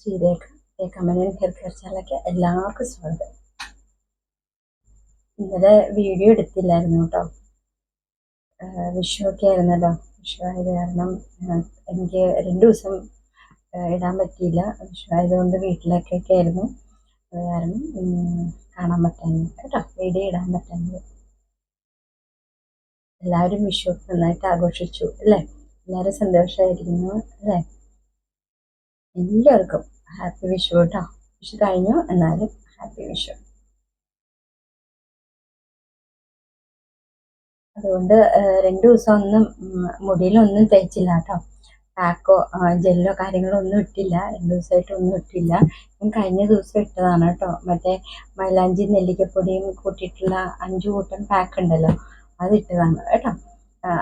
Sreerekha കമനൻ hair care ചാനലിലേക്ക് എല്ലാവർക്കും സ്വാഗതം. ഇന്നലെ വീഡിയോ എടുത്തില്ലായിരുന്നു കേട്ടോ. വിഷുവൊക്കെ ആയിരുന്നല്ലോ. വിഷു ആയത് കാരണം എനിക്ക് 2 ദിവസം ഇടാൻ പറ്റിയില്ല. വിഷു ആയതുകൊണ്ട് വീട്ടിലൊക്കെ ആയിരുന്നു. അത് കാരണം കാണാൻ പറ്റാഞ്ഞത് കേട്ടോ, വീഡിയോ ഇടാൻ പറ്റാഞ്ഞത്. എല്ലാവരും വിഷു നന്നായിട്ട് ആഘോഷിച്ചു അല്ലേ? എല്ലാവരും സന്തോഷമായിരിക്കുന്നു അല്ലേ? എല്ലാവർക്കും ഹാപ്പി വിഷു കേട്ടോ. വിഷു കഴിഞ്ഞു, എന്നാലും ഹാപ്പി വിഷു. അതുകൊണ്ട് 2 ദിവസം ഒന്നും മുടിയിലൊന്നും തേച്ചില്ല കേട്ടോ. പാക്കോ ജെല്ലോ കാര്യങ്ങളോ ഒന്നും ഇട്ടില്ല. 2 ദിവസമായിട്ട് ഒന്നും ഇട്ടില്ല. ഞാൻ കഴിഞ്ഞ ദിവസം ഇട്ടതാണ് കേട്ടോ. മറ്റേ മൈലാഞ്ചി നെല്ലിക്കപ്പൊടിയും കൂട്ടിയിട്ടുള്ള 5 കൂട്ടം പാക്ക് ഉണ്ടല്ലോ, അത് ഇട്ടതാണ് കേട്ടോ.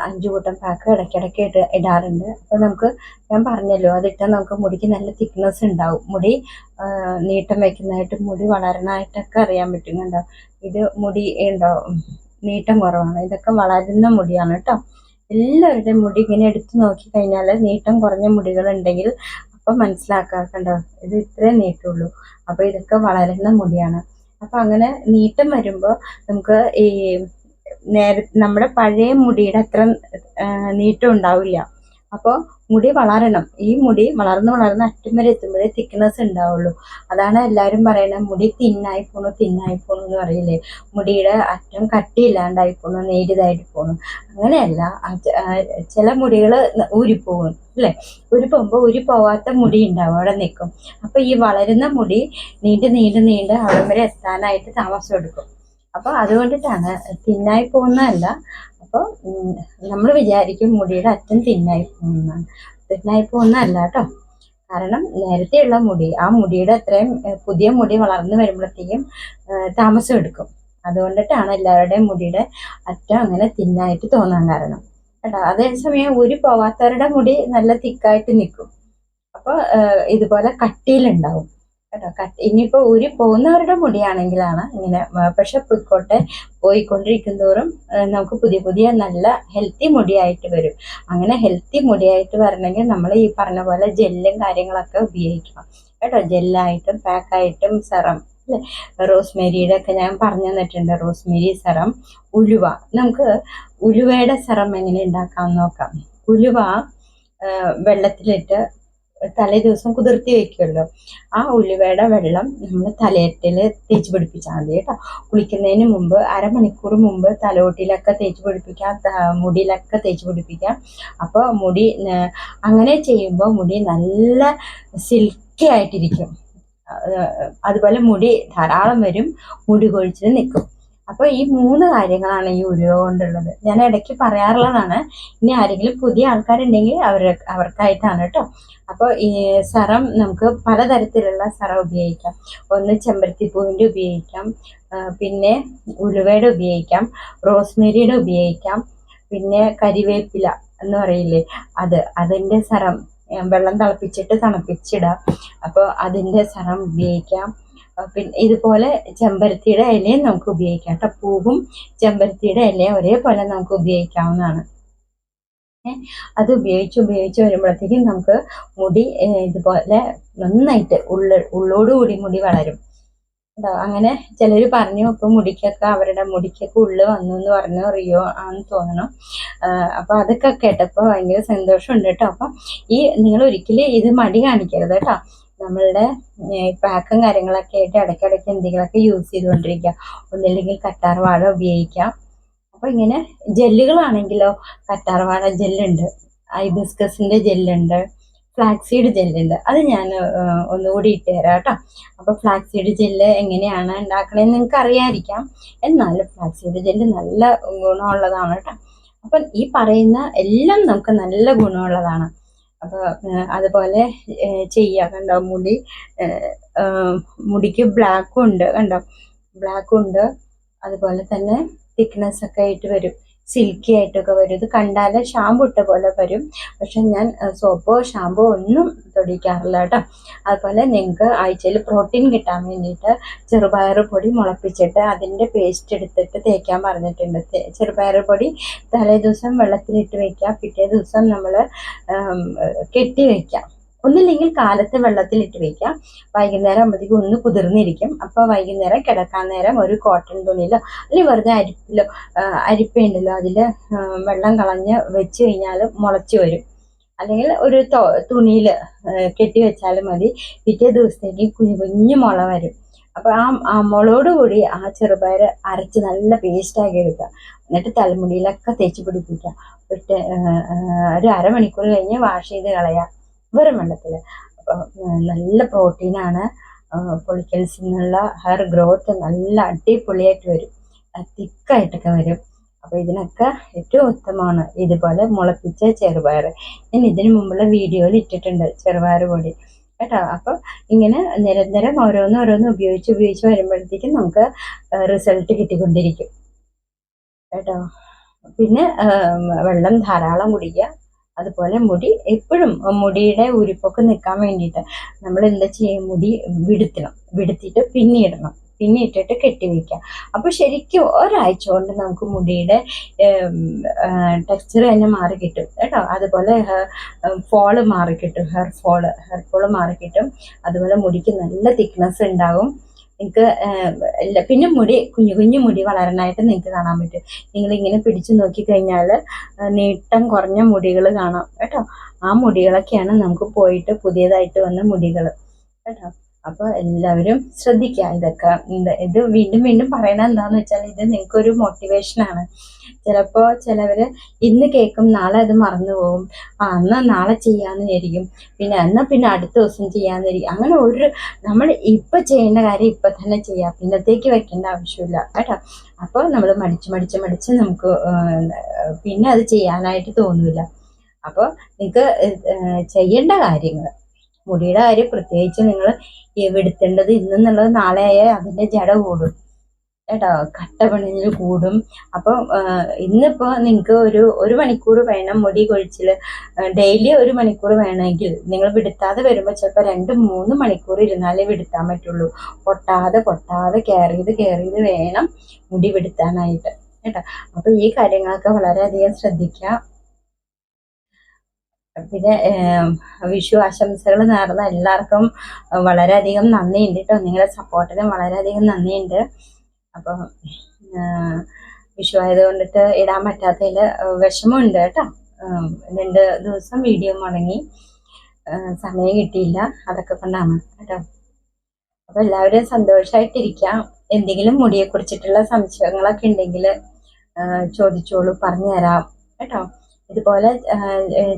5 കൂട്ടം പാക്ക് ഇടയ്ക്കിടയ്ക്ക് ഇടാറുണ്ട്. അപ്പോൾ നമുക്ക്, ഞാൻ പറഞ്ഞല്ലോ, അതിട്ടാൽ നമുക്ക് മുടിക്ക് നല്ല തിക്നെസ് ഉണ്ടാവും. മുടി നീട്ടം വയ്ക്കുന്നതായിട്ട്, മുടി വളരണമായിട്ടൊക്കെ അറിയാൻ പറ്റും. കണ്ടോ, ഇത് മുടി ഉണ്ടാവും, നീട്ടം കുറവാണ്. ഇതൊക്കെ വളരുന്ന മുടിയാണ് കേട്ടോ. എല്ലാവരുടെയും മുടി ഇങ്ങനെ എടുത്തു നോക്കി കഴിഞ്ഞാൽ നീട്ടം കുറഞ്ഞ മുടികൾ ഉണ്ടെങ്കിൽ അപ്പം മനസ്സിലാക്കാം. കണ്ടോ, ഇത് ഇത്രയും നീട്ടുള്ളൂ, അപ്പോൾ ഇതൊക്കെ വളരുന്ന മുടിയാണ്. അപ്പം അങ്ങനെ നീട്ടം വരുമ്പോൾ നമുക്ക് ഈ നമ്മുടെ പഴയ മുടിയുടെ അത്ര നീട്ടം ഉണ്ടാവില്ല. അപ്പോൾ മുടി വളരണം. ഈ മുടി വളർന്ന് അറ്റം വരെ എത്തുമ്പോഴേ തിക്നെസ് ഉണ്ടാവുള്ളൂ. അതാണ് എല്ലാവരും പറയുന്നത്, മുടി തിന്നായി പോണു എന്ന് പറയില്ലേ. മുടിയുടെ അറ്റം കട്ടിയില്ലാണ്ടായി പോണു, നേരിയതായിട്ട് പോണു. അങ്ങനെയല്ല, ചില മുടികൾ ഊരിപ്പോകും അല്ലേ? ഊരിപ്പോകുമ്പോൾ ഊരിപ്പോവാത്ത മുടി ഉണ്ടാവും, അവിടെ നിൽക്കും. അപ്പോൾ ഈ വളരുന്ന മുടി നീണ്ട് അവിടെ വരെ എത്താനായിട്ട് താമസം എടുക്കും. അപ്പോൾ അതുകൊണ്ടിട്ടാണ്, തിന്നായി പോകുന്നതല്ല. അപ്പോൾ നമ്മൾ വിചാരിക്കും മുടിയുടെ അറ്റം തിന്നായി പോകുന്നതല്ല കേട്ടോ. കാരണം നേരത്തെയുള്ള മുടി, ആ മുടിയുടെ അത്രയും പുതിയ മുടി വളർന്നു വരുമ്പോഴത്തേക്കും താമസം എടുക്കും. അതുകൊണ്ടിട്ടാണ് എല്ലാവരുടെയും മുടിയുടെ അറ്റം അങ്ങനെ തിന്നായിട്ട് തോന്നാൻ കാരണം കേട്ടോ. അതേസമയം ഊരി പോകാത്തവരുടെ മുടി നല്ല തിക്കായിട്ട് നിൽക്കും. അപ്പോൾ ഇതുപോലെ കട്ടിയിലുണ്ടാവും കേട്ടോ. ഇനിയിപ്പോൾ ഊരി പോകുന്നവരുടെ മുടിയാണെങ്കിലാണ് ഇങ്ങനെ. പക്ഷെ പോയിക്കൊണ്ടിരിക്കും തോറും നമുക്ക് പുതിയ നല്ല ഹെൽത്തി മുടിയായിട്ട് വരും. അങ്ങനെ ഹെൽത്തി മുടിയായിട്ട് വരണമെങ്കിൽ നമ്മൾ ഈ പറഞ്ഞ പോലെ ജെല്ലും കാര്യങ്ങളൊക്കെ ഉപയോഗിക്കണം കേട്ടോ. ജെല്ലായിട്ടും പാക്കായിട്ടും സെറം അല്ലേ, റോസ്മേരിയുടെ ഒക്കെ ഞാൻ പറഞ്ഞു തന്നിട്ടുണ്ട്. റോസ്മേരി സെറം, ഉലുവ. നമുക്ക് ഉലുവയുടെ സെറം എങ്ങനെ ഉണ്ടാക്കാമെന്ന് നോക്കാം. ഉലുവ വെള്ളത്തിലിട്ട് തലേ ദിവസം കുതിർത്തി വെക്കുമല്ലോ, ആ ഉലുവയുടെ വെള്ളം നമ്മൾ തലയറ്റിൽ തേച്ച് പിടിപ്പിച്ചാൽ മതി കേട്ടോ. കുളിക്കുന്നതിന് മുമ്പ് അരമണിക്കൂർ മുമ്പ് തലോട്ടിലൊക്കെ തേച്ച് പിടിപ്പിക്കാം, മുടിയിലൊക്കെ തേച്ച് പിടിപ്പിക്കാം. അപ്പോൾ മുടി അങ്ങനെ ചെയ്യുമ്പോൾ മുടി നല്ല സിൽക്കി ആയിട്ടിരിക്കും. അതുപോലെ മുടി ധാരാളം വരും, മുടി കൊഴിച്ചിൽ നിൽക്കും. അപ്പോൾ ഈ 3 കാര്യങ്ങളാണ് ഈ ഉലുവ കൊണ്ടുള്ളത്. ഞാൻ ഇടയ്ക്ക് പറയാറുള്ളതാണ്. ഇനി ആരെങ്കിലും പുതിയ ആൾക്കാരുണ്ടെങ്കിൽ അവർക്കായിട്ടാണ് കേട്ടോ. അപ്പോൾ ഈ സെറം നമുക്ക് പലതരത്തിലുള്ള സെറം ഉപയോഗിക്കാം. ഒന്ന് ചെമ്പരത്തിപ്പൂവിൻ്റെ ഉപയോഗിക്കാം, പിന്നെ ഉലുവയുടെ ഉപയോഗിക്കാം, റോസ്മേരിയുടെ ഉപയോഗിക്കാം, പിന്നെ കരിവേപ്പില എന്ന് പറയില്ലേ, അതിൻ്റെ സെറം വെള്ളം തിളപ്പിച്ചിട്ട് തണുപ്പിച്ചിടാം. അപ്പോൾ അതിൻ്റെ സെറം ഉപയോഗിക്കാം. പിന്നെ ഇതുപോലെ ചെമ്പരത്തിയുടെ ഇലയും നമുക്ക് ഉപയോഗിക്കാം കേട്ടോ. പൂവും ചെമ്പരത്തിയുടെ ഇലയും ഒരേപോലെ നമുക്ക് ഉപയോഗിക്കാവുന്നതാണ്. അത് ഉപയോഗിച്ച് വരുമ്പോഴത്തേക്കും നമുക്ക് മുടി ഇതുപോലെ നന്നായിട്ട് ഉള്ളോടുകൂടി മുടി വളരും കേട്ടോ. അങ്ങനെ ചിലർ പറഞ്ഞു, ഇപ്പം അവരുടെ മുടിക്കൊക്കെ ഉള്ളു വന്നു എന്ന് പറഞ്ഞു, റിയോ ആണെന്ന് തോന്നണം. അപ്പോൾ അതൊക്കെ കേട്ടപ്പോൾ ഭയങ്കര സന്തോഷമുണ്ട് കേട്ടോ. അപ്പം നിങ്ങൾ ഒരിക്കലും ഇത് മടി കാണിക്കരുത് കേട്ടോ. നമ്മളുടെ പാക്കും കാര്യങ്ങളൊക്കെ ആയിട്ട് ഇടയ്ക്കിടയ്ക്ക് എന്തെങ്കിലുമൊക്കെ യൂസ് ചെയ്തുകൊണ്ടിരിക്കുക. ഒന്നില്ലെങ്കിൽ കറ്റാർവാഴ ഉപയോഗിക്കാം. അപ്പോൾ ഇങ്ങനെ ജെല്ലുകളാണെങ്കിലോ, കറ്റാർവാഴ ജെല്ലുണ്ട്, ഹൈബിസ്കസിൻ്റെ ജെല്ലുണ്ട്, ഫ്ലാക്സീഡ് ജെല്ലുണ്ട്. അത് ഞാൻ ഒന്നുകൂടി ഇട്ട് തരാം കേട്ടോ. അപ്പോൾ ഫ്ലാക്സീഡ് ജെല്ല് എങ്ങനെയാണ് ഉണ്ടാക്കണമെന്ന് നിങ്ങൾക്ക് അറിയാതിരിക്കാം, എന്നാലും ഫ്ലാക്സീഡ് ജെല്ല് നല്ല ഗുണമുള്ളതാണ് കേട്ടോ. അപ്പം ഈ പറയുന്ന എല്ലാം നമുക്ക് നല്ല ഗുണമുള്ളതാണ്. അപ്പോൾ അതുപോലെ ചെയ്യുക. കണ്ടോ, മുടിക്ക് ബ്ലാക്കും ഉണ്ട്, അതുപോലെ തന്നെ തിക്നെസ് ഒക്കെ ആയിട്ട് വരും, സിൽക്കി ആയിട്ടൊക്കെ വരും. ഇത് കണ്ടാൽ ഷാമ്പു ഇട്ട പോലെ വരും, പക്ഷെ ഞാൻ സോപ്പോ ഷാമ്പോ ഒന്നും തൊടിക്കാറില്ല കേട്ടോ. അതുപോലെ നിങ്ങൾക്ക് ആഴ്ചയിൽ പ്രോട്ടീൻ കിട്ടാൻ വേണ്ടിയിട്ട് ചെറുപയർ പൊടി മുളപ്പിച്ചിട്ട് അതിൻ്റെ പേസ്റ്റ് എടുത്തിട്ട് തേക്കാൻ പറഞ്ഞിട്ടുണ്ട്. ചെറുപയർ പൊടി തലേ ദിവസം വെള്ളത്തിലിട്ട് വയ്ക്കുക, പിറ്റേ ദിവസം നമ്മൾ കെട്ടി വയ്ക്കാം. ഒന്നില്ലെങ്കിൽ കാലത്ത് വെള്ളത്തിലിട്ട് വെക്കാം, വൈകുന്നേരം ആകുമ്പോഴത്തേക്കും ഒന്ന് കുതിർന്നിരിക്കും. അപ്പോൾ വൈകുന്നേരം കിടക്കാൻ നേരം ഒരു കോട്ടൺ തുണിയിലോ അല്ലെങ്കിൽ വെറുതെ അരിപ്പിലോ അരിപ്പയുണ്ടല്ലോ അതിൽ വെള്ളം കളഞ്ഞ് വെച്ച് കഴിഞ്ഞാൽ മുളച്ച് വരും. അല്ലെങ്കിൽ ഒരു തുണിയിൽ കെട്ടി വെച്ചാലും മതി. പിറ്റേ ദിവസത്തേക്ക് കുഞ്ഞു കുഞ്ഞു മുള വരും. അപ്പോൾ ആ മുളയോടുകൂടി ആ ചെറുപയർ അരച്ച് നല്ല പേസ്റ്റാക്കി എടുക്കുക. എന്നിട്ട് തലമുടിയിലൊക്കെ തേച്ച് പിടിപ്പിക്കുക. ഒരു അരമണിക്കൂർ കഴിഞ്ഞ് വാഷ് ചെയ്ത് കളയാം വെറും വെള്ളത്തിൽ. അപ്പോൾ നല്ല പ്രോട്ടീനാണ്. പൊളിക്കൽസിനുള്ള ഹെയർ ഗ്രോത്ത് നല്ല അടിപൊളിയായിട്ട് വരും, തിക്കായിട്ടൊക്കെ വരും. അപ്പോൾ ഇതിനൊക്കെ ഏറ്റവും ഉത്തമമാണ് ഇതുപോലെ മുളപ്പിച്ച ചെറുപയർ. ഞാൻ ഇതിനു മുമ്പുള്ള വീഡിയോയിൽ ഇട്ടിട്ടുണ്ട് ചെറുപയർ പൊടി കേട്ടോ. അപ്പോൾ ഇങ്ങനെ നിരന്തരം ഓരോന്ന് ഉപയോഗിച്ച് വരുമ്പോഴത്തേക്കും നമുക്ക് റിസൾട്ട് കിട്ടിക്കൊണ്ടിരിക്കും കേട്ടോ. പിന്നെ വെള്ളം ധാരാളം കുടിക്കുക. അതുപോലെ മുടി എപ്പോഴും മുടിയുടെ ഉരുപ്പൊക്കെ നിൽക്കാൻ വേണ്ടിയിട്ട് നമ്മൾ എന്താ ചെയ്യുക, മുടി വിടുത്തിയിട്ട് പിന്നിയിട്ടിട്ട് കെട്ടിവെക്കുക. അപ്പോൾ ശരിക്കും ഒരാഴ്ച കൊണ്ട് നമുക്ക് മുടിയുടെ ടെക്സ്ചർ തന്നെ മാറി കിട്ടും കേട്ടോ. അതുപോലെ ഫോള് മാറിക്കിട്ടും, ഹെയർ ഫോള് മാറിക്കിട്ടും. അതുപോലെ മുടിക്ക് നല്ല തിക്നെസ് ഉണ്ടാകും. നിങ്ങൾക്ക് പിന്നെ കുഞ്ഞു മുടി വളരാനായിട്ട് നിങ്ങൾക്ക് കാണാൻ പറ്റും. നിങ്ങളിങ്ങനെ പിടിച്ചു നോക്കിക്കഴിഞ്ഞാൽ നീട്ടം കുറഞ്ഞ മുടികൾ കാണാം കേട്ടോ. ആ മുടികളൊക്കെയാണ് നമുക്ക് പോയിട്ട് പുതിയതായിട്ട് വന്ന മുടികൾ കേട്ടോ. അപ്പോൾ എല്ലാവരും ശ്രദ്ധിക്കുക. ഇത് വീണ്ടും പറയണത് എന്താണെന്ന് വെച്ചാൽ ഇത് നിങ്ങൾക്കൊരു മോട്ടിവേഷനാണ്. ചിലപ്പോൾ ചിലവർ ഇന്ന് കേൾക്കും, നാളെ അത് മറന്നു പോകും. എന്നാൽ നാളെ ചെയ്യാമെന്ന് വിചാരിക്കും, പിന്നെ അടുത്ത ദിവസം ചെയ്യാമെന്ന് വിചാരിക്കും. അങ്ങനെ നമ്മൾ ഇപ്പം ചെയ്യേണ്ട കാര്യം ഇപ്പം തന്നെ ചെയ്യാം, പിന്നത്തേക്ക് വെക്കേണ്ട ആവശ്യമില്ല കേട്ടോ. അപ്പോൾ നമ്മൾ മടിച്ച് നമുക്ക് പിന്നെ അത് ചെയ്യാനായിട്ട് തോന്നില്ല. അപ്പോൾ നിങ്ങൾക്ക് ചെയ്യേണ്ട കാര്യങ്ങൾ, മുടിയുടെ കാര്യം പ്രത്യേകിച്ച് നിങ്ങൾ വെടുത്തേണ്ടത് ഇന്നെന്നുള്ളത് നാളെ ആയാൽ അതിൻ്റെ ജട കൂടും കേട്ടോ, കട്ട പണിഞ്ഞ് കൂടും. അപ്പം ഇന്നിപ്പോൾ നിങ്ങൾക്ക് ഒരു മണിക്കൂർ വേണം മുടി കൊഴിച്ചിൽ, ഡെയിലി 1 മണിക്കൂർ വേണമെങ്കിൽ നിങ്ങൾ വിടുത്താതെ വരുമ്പോൾ ചിലപ്പോൾ 2-3 മണിക്കൂർ ഇരുന്നാലേ വിടുത്താൻ പറ്റുള്ളൂ. പൊട്ടാതെ കെയർ ചെയ്ത് വേണം മുടി വിടുത്താനായിട്ട് കേട്ടോ. അപ്പോൾ ഈ കാര്യങ്ങളൊക്കെ വളരെയധികം ശ്രദ്ധിക്കുക. പിന്നെ വിഷു ആശംസകൾ നേർന്ന എല്ലാവർക്കും വളരെയധികം നന്ദിയുണ്ട് കേട്ടോ. നിങ്ങളുടെ സപ്പോർട്ടിനും വളരെയധികം നന്ദിയുണ്ട്. അപ്പം വിഷു ആയതുകൊണ്ടിട്ട് ഇടാൻ പറ്റാത്തതിൽ വിഷമമുണ്ട് കേട്ടോ. 2 ദിവസം വീഡിയോ മുടങ്ങി, സമയം കിട്ടിയില്ല, അതൊക്കെ കൊണ്ടാണ് കേട്ടോ. അപ്പോൾ എല്ലാവരും സന്തോഷമായിട്ടിരിക്കാം. എന്തെങ്കിലും മുടിയെക്കുറിച്ചിട്ടുള്ള സംശയങ്ങളൊക്കെ ഉണ്ടെങ്കിൽ ചോദിച്ചോളൂ, പറഞ്ഞു തരാം കേട്ടോ. ഇതുപോലെ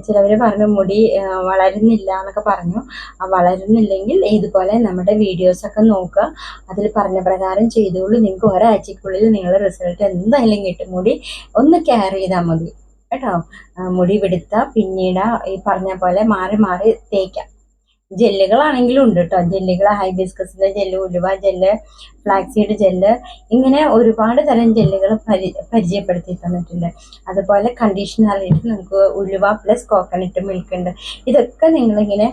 ചിലവർ പറഞ്ഞു മുടി വളരുന്നില്ല എന്നൊക്കെ പറഞ്ഞു. വളരുന്നില്ലെങ്കിൽ ഇതുപോലെ നമ്മുടെ വീഡിയോസൊക്കെ നോക്കുക, അതിൽ പറഞ്ഞ പ്രകാരം ചെയ്തോളൂ. നിങ്ങൾക്ക് ഒരാഴ്ചക്കുള്ളിൽ നിങ്ങളുടെ റിസൾട്ട് എന്തായാലും കിട്ടും. മുടി ഒന്ന് കെയർ ചെയ്താൽ മതി കേട്ടോ. മുടി വിടുത്താൽ പിന്നീട് ഈ പറഞ്ഞ പോലെ മാറി തേക്കാം. ജെല്ലുകളാണെങ്കിലും ഉണ്ട് കേട്ടോ. ജെല്ലുകൾ ഹൈബിസ്കസിൻ്റെ ജെല്ല്, ഉലുവ ജെല്ല്, ഫ്ലാക്സീഡ് ജെല്ല്, ഇങ്ങനെ ഒരുപാട് തരം ജെല്ലുകൾ പരിചയപ്പെടുത്തി തന്നിട്ടുണ്ട്. അതുപോലെ കണ്ടീഷണറായിട്ട് നമുക്ക് ഉലുവ പ്ലസ് കോക്കനട്ട് മിൽക്ക് ഉണ്ട്. ഇതൊക്കെ നിങ്ങളിങ്ങനെ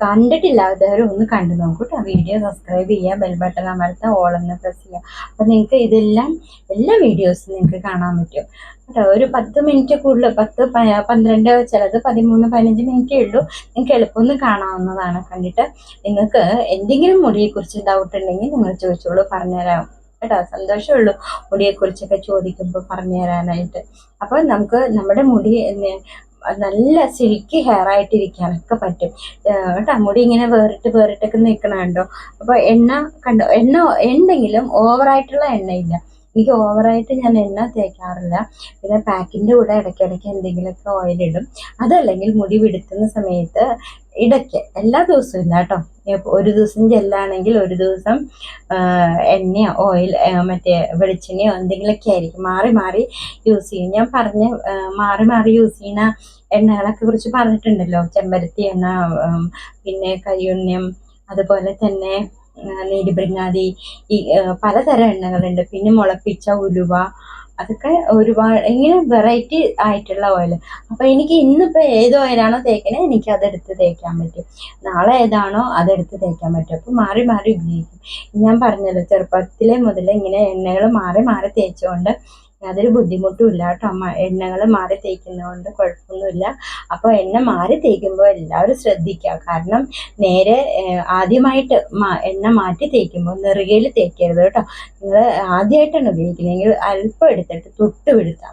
കണ്ടിട്ടില്ലാത്തവർ ഒന്ന് കണ്ടു നോക്കൂ കേട്ടോ. വീഡിയോ സബ്സ്ക്രൈബ് ചെയ്യുക, ബെൽ ബട്ടൺ അമർത്തുക, ഓൾ എന്ന് പ്രസ് ചെയ്യുക. അപ്പോൾ നിങ്ങൾക്ക് എല്ലാ വീഡിയോസും നിങ്ങൾക്ക് കാണാൻ പറ്റും കേട്ടോ. ഒരു 10 മിനിറ്റ് കൂടുതൽ, 10, 12, ചിലത് 13, 15 മിനിറ്റേ ഉള്ളൂ. നിങ്ങൾക്ക് എളുപ്പമൊന്ന് കാണാവുന്നതാണ്. കണ്ടിട്ട് നിങ്ങൾക്ക് എന്തെങ്കിലും മുടിയെക്കുറിച്ച് ഡൗട്ട് ഉണ്ടെങ്കിൽ നിങ്ങൾ ചോദിച്ചോളൂ, പറഞ്ഞുതരാം കേട്ടോ. സന്തോഷമുള്ളൂ മുടിയെക്കുറിച്ചൊക്കെ ചോദിക്കുമ്പോൾ പറഞ്ഞു തരാനായിട്ട്. അപ്പോൾ നമുക്ക് നമ്മുടെ മുടി നല്ല സിൽക്കി ഹെയർ ആയിട്ടിരിക്കാനൊക്കെ പറ്റും കേട്ടോ. മുടി ഇങ്ങനെ വേറിട്ടൊക്കെ നിൽക്കണുണ്ടോ. അപ്പോൾ എണ്ണ ഉണ്ടെങ്കിലും ഓവറായിട്ടുള്ള എണ്ണയില്ല. എനിക്ക് ഓവറായിട്ട് ഞാൻ എണ്ണ തേക്കാറില്ല. പിന്നെ പാക്കിൻ്റെ കൂടെ ഇടയ്ക്കിടയ്ക്ക് എന്തെങ്കിലുമൊക്കെ ഓയിലിടും. അതല്ലെങ്കിൽ മുടി വിടുത്തുന്ന സമയത്ത് ഇടയ്ക്ക്, എല്ലാ ദിവസവും ഇല്ല കേട്ടോ. ഒരു ദിവസം ജെല്ലാണെങ്കിൽ ഒരു ദിവസം എണ്ണയോ ഓയിൽ മറ്റേ വെളിച്ചെണ്ണയോ എന്തെങ്കിലുമൊക്കെ ആയിരിക്കും. മാറി യൂസ് ചെയ്യും. ഞാൻ മാറി യൂസ് ചെയ്യുന്ന എണ്ണകളൊക്കെ കുറിച്ച് പറഞ്ഞിട്ടുണ്ടല്ലോ. ചെമ്പരത്തി എണ്ണ, പിന്നെ കയ്യുണ്യം, അതുപോലെ തന്നെ നീലിബ്രിങ്ങാതി, ഈ പലതരം എണ്ണകളുണ്ട്. പിന്നെ മുളപ്പിച്ച ഉലുവ, അതൊക്കെ ഒരുപാട് ഇങ്ങനെ വെറൈറ്റി ആയിട്ടുള്ള ഓയിൽ. അപ്പോൾ എനിക്ക് ഇന്നിപ്പോൾ ഏത് ഓയിലാണോ തേക്കണേ എനിക്ക് അതെടുത്ത് തേക്കാൻ പറ്റും. നാളെ ഏതാണോ അതെടുത്ത് തേക്കാൻ പറ്റും. അപ്പോൾ മാറി ഉപയോഗിക്കും. ഞാൻ പറഞ്ഞല്ലോ, ചെറുപ്പത്തിലെ മുതലേ ഇങ്ങനെ എണ്ണകൾ മാറി തേച്ചുകൊണ്ട് യാതൊരു ബുദ്ധിമുട്ടും ഇല്ല കേട്ടോ. എണ്ണകൾ മാറി തേക്കുന്നതുകൊണ്ട് കുഴപ്പമൊന്നുമില്ല. അപ്പോൾ എണ്ണ മാറി തേക്കുമ്പോൾ എല്ലാവരും ശ്രദ്ധിക്കുക. കാരണം നേരെ ആദ്യമായിട്ട് എണ്ണ മാറ്റി തേക്കുമ്പോൾ നെറുകയിൽ തേക്കരുത് കേട്ടോ. നിങ്ങൾ ആദ്യമായിട്ടാണ് ഉപയോഗിക്കുന്നതെങ്കിൽ അല്പം എടുത്തിട്ട് തൊട്ട്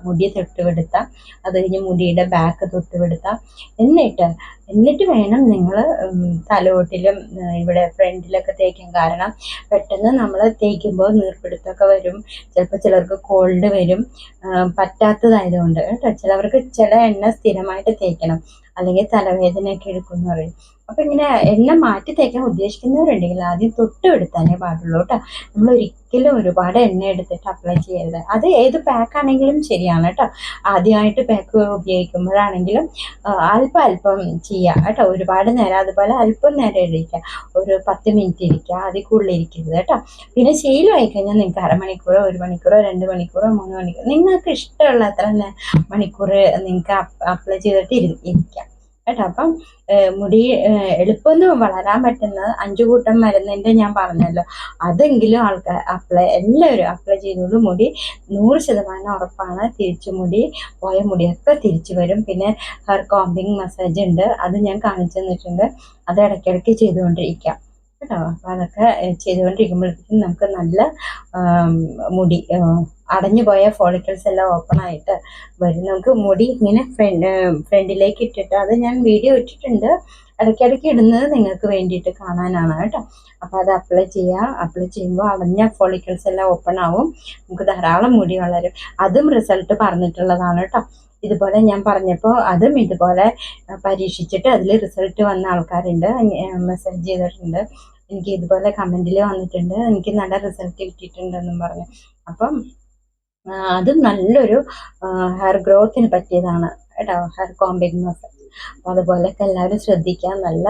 മുടി തൊട്ട് അത് കഴിഞ്ഞ് മുടിയുടെ ബാക്ക് തൊട്ട് എന്നിട്ട് വേണം നിങ്ങൾ തലയോട്ടിലും ഇവിടെ ഫ്രണ്ടിലൊക്കെ തേക്കാൻ. കാരണം പെട്ടെന്ന് നമ്മൾ തേക്കുമ്പോൾ നീർപ്പിടുത്തമൊക്കെ വരും. ചിലപ്പോൾ ചിലർക്ക് കോൾഡ് വരും, പറ്റാത്തതായതുകൊണ്ട് കേട്ടോ. ചിലവർക്ക് ചില എണ്ണ സ്ഥിരമായിട്ട് തേക്കണം, അല്ലെങ്കിൽ തലവേദനയൊക്കെ എടുക്കുമെന്ന് പറയും. അപ്പം ഇങ്ങനെ എണ്ണ മാറ്റി തേക്കാൻ ഉദ്ദേശിക്കുന്നവരുണ്ടെങ്കിൽ ആദ്യം തൊട്ട് പാടുള്ളൂ കേട്ടോ. നമ്മൾ ഒരിക്കലും ഒരുപാട് എണ്ണ എടുത്തിട്ട് അപ്ലൈ ചെയ്യരുത്. അത് ഏത് പാക്കാണെങ്കിലും ശരിയാണ് കേട്ടോ. ആദ്യമായിട്ട് പാക്ക് ഉപയോഗിക്കുമ്പോഴാണെങ്കിലും അല്പം ചെയ്യുക കേട്ടോ. ഒരുപാട് നേരം, അതുപോലെ അല്പം നേരം ഇരിക്കുക, ഒരു 10 മിനിറ്റ് ഇരിക്കുക, അതിൽ കൂടുതൽ ഇരിക്കരുത് കേട്ടോ. പിന്നെ ശീലമായി കഴിഞ്ഞാൽ നിങ്ങൾക്ക് അരമണിക്കൂറോ 1 മണിക്കൂറോ 2 മണിക്കൂറോ 3 മണിക്കൂർ നിങ്ങൾക്ക് ഇഷ്ടമുള്ള അത്ര മണിക്കൂർ നിങ്ങൾക്ക് അപ്ലൈ ചെയ്തിട്ട് ഇരിക്കാം കേട്ടോ. അപ്പം മുടി എളുപ്പമൊന്നും വളരാൻ പറ്റുന്ന 5 കൂട്ടം മരുന്നിൻ്റെ ഞാൻ പറഞ്ഞല്ലോ, അതെങ്കിലും എല്ലാവരും അപ്ലൈ ചെയ്തോളൂ. മുടി 100% ഉറപ്പാണ് തിരിച്ചു പോയ മുടിയൊക്കെ തിരിച്ചു വരും. പിന്നെ ഹെയർ കോമ്പിങ് മസാജ് ഉണ്ട്, അത് ഞാൻ കാണിച്ചു തന്നിട്ടുണ്ട്. അത് ഇടയ്ക്കിടയ്ക്ക് ചെയ്തുകൊണ്ടിരിക്കാം കേട്ടോ. അപ്പം അതൊക്കെ ചെയ്തുകൊണ്ടിരിക്കുമ്പോഴത്തേക്കും നമുക്ക് നല്ല മുടി അടഞ്ഞു പോയ ഫോളിക്കിൾസ് എല്ലാം ഓപ്പൺ ആയിട്ട് വരും. നമുക്ക് മുടി ഇങ്ങനെ ഫ്രണ്ടിലേക്ക് ഇട്ടിട്ട്, അത് ഞാൻ വീഡിയോ ഇട്ടിട്ടുണ്ട്, ഇടയ്ക്കിടയ്ക്ക് ഇടുന്നത് നിങ്ങൾക്ക് വേണ്ടിയിട്ട് കാണാനാണ് കേട്ടോ. അപ്പോൾ അത് അപ്ലൈ ചെയ്യുമ്പോൾ അടഞ്ഞ ഫോളിക്കിൾസ് എല്ലാം ഓപ്പൺ ആവും, നമുക്ക് ധാരാളം മുടി വളരും. അതും റിസൾട്ട് പറഞ്ഞിട്ടുള്ളതാണ് കേട്ടോ. ഇതുപോലെ ഞാൻ പറഞ്ഞപ്പോൾ അതും ഇതുപോലെ പരീക്ഷിച്ചിട്ട് അതിൽ റിസൾട്ട് വന്ന ആൾക്കാരുണ്ട്, മെസ്സേജ് ചെയ്തിട്ടുണ്ട്. എനിക്ക് ഇതുപോലെ കമൻറ്റിൽ വന്നിട്ടുണ്ട്, എനിക്ക് നല്ല റിസൾട്ട് കിട്ടിയിട്ടുണ്ടെന്നും പറഞ്ഞു. അപ്പം അതും നല്ലൊരു ഹെയർ ഗ്രോത്തിന് പറ്റിയതാണ് കേട്ടോ, ഹെയർ കോമ്പിങ് മസാജ്. അപ്പോൾ അതുപോലെയൊക്കെ എല്ലാവരും ശ്രദ്ധിക്കുക. നല്ല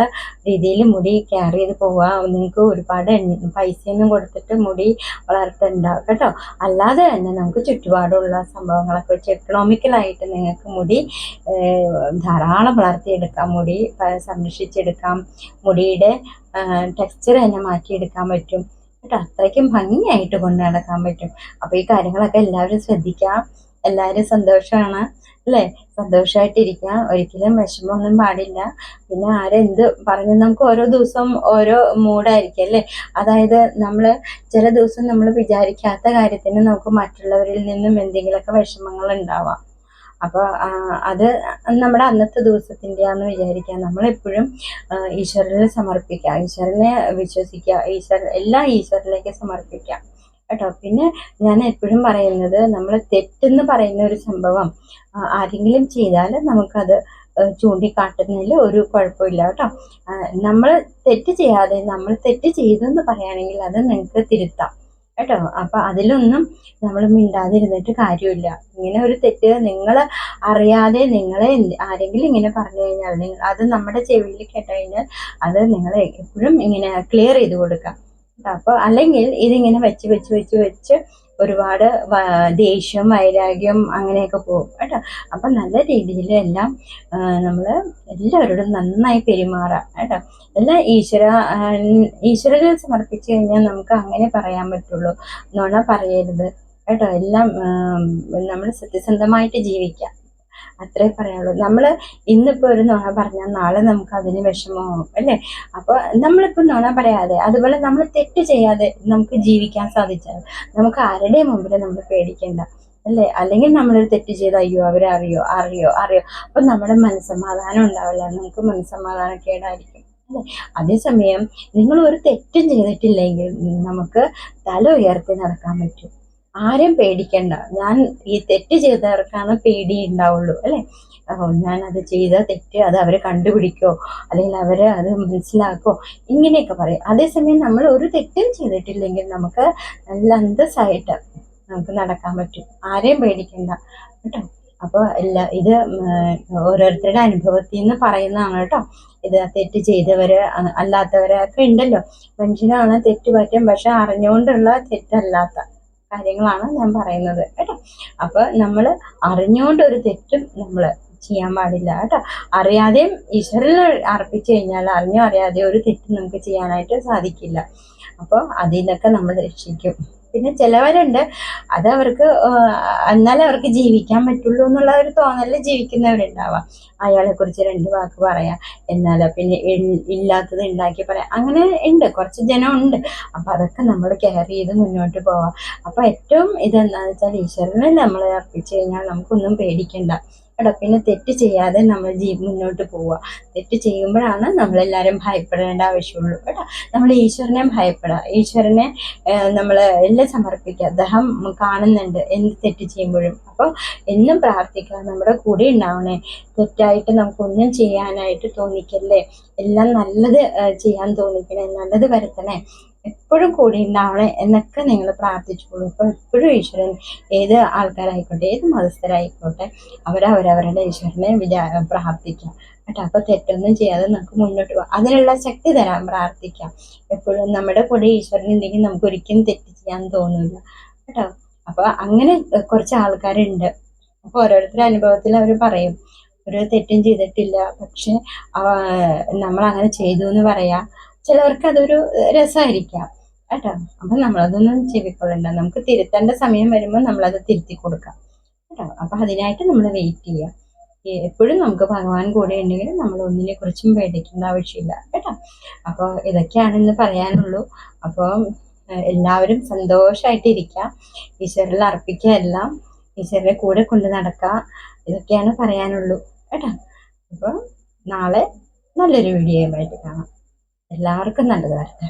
രീതിയിൽ മുടി കെയർ ചെയ്ത് പോവുക. നിങ്ങൾക്ക് ഒരുപാട് പൈസയൊന്നും കൊടുത്തിട്ട് മുടി വളർത്തണ്ട കേട്ടോ. അല്ലാതെ തന്നെ നമുക്ക് ചുറ്റുപാടുള്ള സംഭവങ്ങളൊക്കെ വെച്ച് എക്കണോമിക്കലായിട്ട് നിങ്ങൾക്ക് മുടി ധാരാളം വളർത്തിയെടുക്കാം, മുടി സംരക്ഷിച്ചെടുക്കാം, മുടിയുടെ ടെക്സ്ചർ തന്നെ മാറ്റിയെടുക്കാൻ പറ്റും കേട്ടോ. അത്രയ്ക്കും ഭംഗിയായിട്ട് കൊണ്ട് നടക്കാൻ പറ്റും. അപ്പോൾ ഈ കാര്യങ്ങളൊക്കെ എല്ലാവരും ശ്രദ്ധിക്കാം. എല്ലാവരും സന്തോഷമാണ് അല്ലേ, സന്തോഷമായിട്ടിരിക്കുക, ഒരിക്കലും വിഷമമൊന്നും പാടില്ല. പിന്നെ ആരെന്ത് പറഞ്ഞു, നമുക്ക് ഓരോ ദിവസം ഓരോ മൂഡായിരിക്കും അല്ലേ. അതായത് നമ്മൾ ചില ദിവസം നമ്മൾ വിചാരിക്കാത്ത കാര്യത്തിന് നമുക്ക് മറ്റുള്ളവരിൽ നിന്നും എന്തെങ്കിലുമൊക്കെ വിഷമങ്ങൾ ഉണ്ടാവാം. അപ്പോൾ അത് നമ്മുടെ അന്നത്തെ ദിവസത്തിൻ്റെയാണെന്ന് വിചാരിക്കുക. നമ്മളെപ്പോഴും ഈശ്വരനെ സമർപ്പിക്കുക, ഈശ്വരനെ വിശ്വസിക്കുക, എല്ലാം ഈശ്വരനിലേക്ക് സമർപ്പിക്കുക കേട്ടോ. പിന്നെ ഞാൻ എപ്പോഴും പറയുന്നത്, നമ്മൾ തെറ്റെന്ന് പറയുന്ന ഒരു സംഭവം ആരെങ്കിലും ചെയ്താൽ നമുക്കത് ചൂണ്ടിക്കാട്ടുന്നതിൽ ഒരു കുഴപ്പമില്ല കേട്ടോ. നമ്മൾ തെറ്റ് ചെയ്യാതെ നമ്മൾ തെറ്റ് ചെയ്തെന്ന് പറയുകയാണെങ്കിൽ അത് നിങ്ങൾക്ക് തിരുത്താം കേട്ടോ. അപ്പം അതിലൊന്നും നമ്മൾ മിണ്ടാതിരുന്നിട്ട് കാര്യമില്ല. ഇങ്ങനെ ഒരു തെറ്റ് നിങ്ങൾ അറിയാതെ നിങ്ങളെ ആരെങ്കിലും ഇങ്ങനെ പറഞ്ഞു കഴിഞ്ഞാൽ അത് നമ്മുടെ ചെവിയിൽ കേട്ടുകഴിഞ്ഞാൽ അത് നിങ്ങൾ എപ്പോഴും ഇങ്ങനെ ക്ലിയർ ചെയ്ത് കൊടുക്കാം. അപ്പോൾ അല്ലെങ്കിൽ ഇതിങ്ങനെ വെച്ച് ഒരുപാട് ദേഷ്യം വൈരാഗ്യം അങ്ങനെയൊക്കെ പോകും കേട്ടോ. അപ്പം നല്ല രീതിയിൽ എല്ലാം നമ്മൾ എല്ലാവരോടും നന്നായി പെരുമാറാം കേട്ടോ. എല്ലാം ഈശ്വരനെ സമർപ്പിച്ചു കഴിഞ്ഞാൽ നമുക്ക് അങ്ങനെ പറയാൻ പറ്റുള്ളൂ, നുണ പറയരുത് കേട്ടോ. എല്ലാം നമ്മൾ സത്യസന്ധമായിട്ട് ജീവിക്കാം, അത്രേ പറയാനുള്ളൂ. നമ്മൾ ഇന്നിപ്പോൾ ഒരു നുണ പറഞ്ഞാൽ നാളെ നമുക്ക് അതിന് വിഷമമാകും അല്ലേ. അപ്പോൾ നമ്മളിപ്പോൾ നുണ പറയാതെ, അതുപോലെ നമ്മൾ തെറ്റ് ചെയ്യാതെ നമുക്ക് ജീവിക്കാൻ സാധിച്ചാൽ നമുക്ക് ആരുടെയും മുമ്പിൽ നമ്മൾ പേടിക്കണ്ട അല്ലേ. അല്ലെങ്കിൽ നമ്മളൊരു തെറ്റ് ചെയ്ത് അയ്യോ അവരെ അറിയോ അപ്പം നമ്മുടെ മനസ്സമാധാനം ഉണ്ടാവില്ല, നമുക്ക് മനസ്സമാധാനക്കേടായിരിക്കും അല്ലേ. അതേസമയം നിങ്ങൾ ഒരു തെറ്റും ചെയ്തിട്ടില്ലെങ്കിൽ നമുക്ക് തല ഉയർത്തി നടക്കാൻ പറ്റും, ആരും പേടിക്കണ്ട. ഞാൻ ഈ തെറ്റ് ചെയ്തവർക്കാണ് പേടി ഉണ്ടാവുള്ളൂ അല്ലേ. ഞാനത് ചെയ്ത തെറ്റ് അത് അവർ കണ്ടുപിടിക്കോ, അല്ലെങ്കിൽ അവർ അത് മനസ്സിലാക്കോ, ഇങ്ങനെയൊക്കെ പറയും. അതേസമയം നമ്മൾ ഒരു തെറ്റും ചെയ്തിട്ടില്ലെങ്കിൽ നമുക്ക് നല്ല അന്തസ്സായിട്ട് നമുക്ക് നടക്കാൻ പറ്റും, ആരെയും പേടിക്കണ്ട കേട്ടോ. അപ്പോൾ ഇത് ഓരോരുത്തരുടെ അനുഭവത്തിൽ നിന്ന് പറയുന്നതാണ് കേട്ടോ. ഇത് തെറ്റ് ചെയ്തവര് അല്ലാത്തവരൊക്കെ ഉണ്ടല്ലോ. മനുഷ്യനാണ് തെറ്റ് പറ്റും, പക്ഷെ അറിഞ്ഞുകൊണ്ടുള്ള തെറ്റല്ലാത്ത കാര്യങ്ങളാണ് ഞാൻ പറയുന്നത് കേട്ടോ. അപ്പൊ നമ്മൾ അറിഞ്ഞുകൊണ്ട് ഒരു തെറ്റും നമ്മൾ ചെയ്യാൻ പാടില്ല കേട്ടോ. അറിയാതെയും ഈശ്വരന് അർപ്പിച്ചു കഴിഞ്ഞാൽ അറിഞ്ഞോ അറിയാതെയോ ഒരു തെറ്റും നമുക്ക് ചെയ്യാനായിട്ട് സാധിക്കില്ല. അപ്പോൾ അതിൽ നിന്നൊക്കെ നമ്മൾ രക്ഷിക്കും. പിന്നെ ചിലവരുണ്ട് അത് അവർക്ക് എന്നാലേ അവർക്ക് ജീവിക്കാൻ പറ്റുള്ളൂ എന്നുള്ള ഒരു തോന്നലിൽ ജീവിക്കുന്നവരുണ്ടാവാം. അയാളെ കുറിച്ച് രണ്ട് വാക്ക് പറയാം, എന്നാലോ പിന്നെ ഇല്ലാത്തത് ഉണ്ടാക്കി പറയാം. അങ്ങനെ ഉണ്ട്, കുറച്ച് ജനം ഉണ്ട്. അപ്പൊ അതൊക്കെ നമ്മൾ കെയർ ചെയ്ത് മുന്നോട്ട് പോവാം. അപ്പൊ ഏറ്റവും ഇതെന്താന്ന് വെച്ചാൽ ഈശ്വരനെ നമ്മൾ അർപ്പിച്ചു കഴിഞ്ഞാൽ നമുക്കൊന്നും പേടിക്കണ്ട കേട്ടോ. പിന്നെ തെറ്റ് ചെയ്യാതെ നമ്മൾ മുന്നോട്ട് പോവുക. തെറ്റ് ചെയ്യുമ്പോഴാണ് നമ്മളെല്ലാവരും ഭയപ്പെടേണ്ട ആവശ്യമുള്ളൂ കേട്ടോ. നമ്മൾ ഈശ്വരനെ ഭയപ്പെടുക, ഈശ്വരനെ നമ്മൾ എല്ലാം സമർപ്പിക്കുക. അദ്ദേഹം കാണുന്നുണ്ട് എന്ത് തെറ്റ് ചെയ്യുമ്പോഴും. അപ്പോൾ എന്നും പ്രാർത്ഥിക്കുക, നമ്മുടെ കൂടെ ഉണ്ടാവണേ. തെറ്റായിട്ട് നമുക്കൊന്നും ചെയ്യാനായിട്ട് തോന്നിക്കല്ലേ, എല്ലാം നല്ലത് ചെയ്യാൻ തോന്നിക്കണേ, നല്ലത് വരുത്തണേ, എപ്പോഴും കൂടി ഉണ്ടാവണേ എന്നൊക്കെ നിങ്ങൾ പ്രാർത്ഥിച്ചോളൂ. ഇപ്പോൾ എപ്പോഴും ഈശ്വരൻ ഏത് ആൾക്കാരായിക്കോട്ടെ, ഏത് മതസ്ഥരായിക്കോട്ടെ, അവരവരവരുടെ ഈശ്വരനെ പ്രാർത്ഥിക്കാം കേട്ടോ. അപ്പോൾ തെറ്റൊന്നും ചെയ്യാതെ നമുക്ക് മുന്നോട്ട് പോകാം. അതിനുള്ള ശക്തി തരാൻ പ്രാർത്ഥിക്കാം. എപ്പോഴും നമ്മുടെ കൂടെ ഈശ്വരൻ ഉണ്ടെങ്കിൽ നമുക്ക് ഒരിക്കലും തെറ്റ് ചെയ്യാൻ തോന്നില്ല കേട്ടോ. അപ്പോൾ അങ്ങനെ കുറച്ച് ആൾക്കാരുണ്ട്. അപ്പോൾ ഓരോരുത്തരുടെ അനുഭവത്തിൽ അവർ പറയും ഒരു തെറ്റും ചെയ്തിട്ടില്ല, പക്ഷെ നമ്മൾ അങ്ങനെ ചെയ്തു എന്ന് പറയാം. ചിലവർക്ക് അതൊരു രസമായിരിക്കാം കേട്ടോ. അപ്പം നമ്മളതൊന്നും ചെവിക്കൊള്ളണ്ട. നമുക്ക് തിരുത്തേണ്ട സമയം വരുമ്പോൾ നമ്മളത് തിരുത്തി കൊടുക്കാം കേട്ടോ. അപ്പം അതിനായിട്ട് നമ്മൾ വെയിറ്റ് ചെയ്യുക. എപ്പോഴും നമുക്ക് ഭഗവാൻ കൂടെ ഉണ്ടെങ്കിൽ നമ്മൾ ഒന്നിനെ കുറിച്ചും പേടിക്കേണ്ട ആവശ്യമില്ല കേട്ടോ. അപ്പോൾ ഇതൊക്കെയാണ് ഇന്ന് പറയാനുള്ളൂ. അപ്പോൾ എല്ലാവരും സന്തോഷമായിട്ടിരിക്കുക, ഈശ്വരനിൽ അർപ്പിക്കുക, എല്ലാം ഈശ്വരനെ കൂടെ കൊണ്ട് നടക്കുക. ഇതൊക്കെയാണ് പറയാനുള്ളൂ കേട്ടോ. അപ്പോൾ നാളെ നല്ലൊരു വീഡിയോയുമായിട്ട് കാണാം. എല്ലാവർക്കും നല്ലത് വരട്ടെ.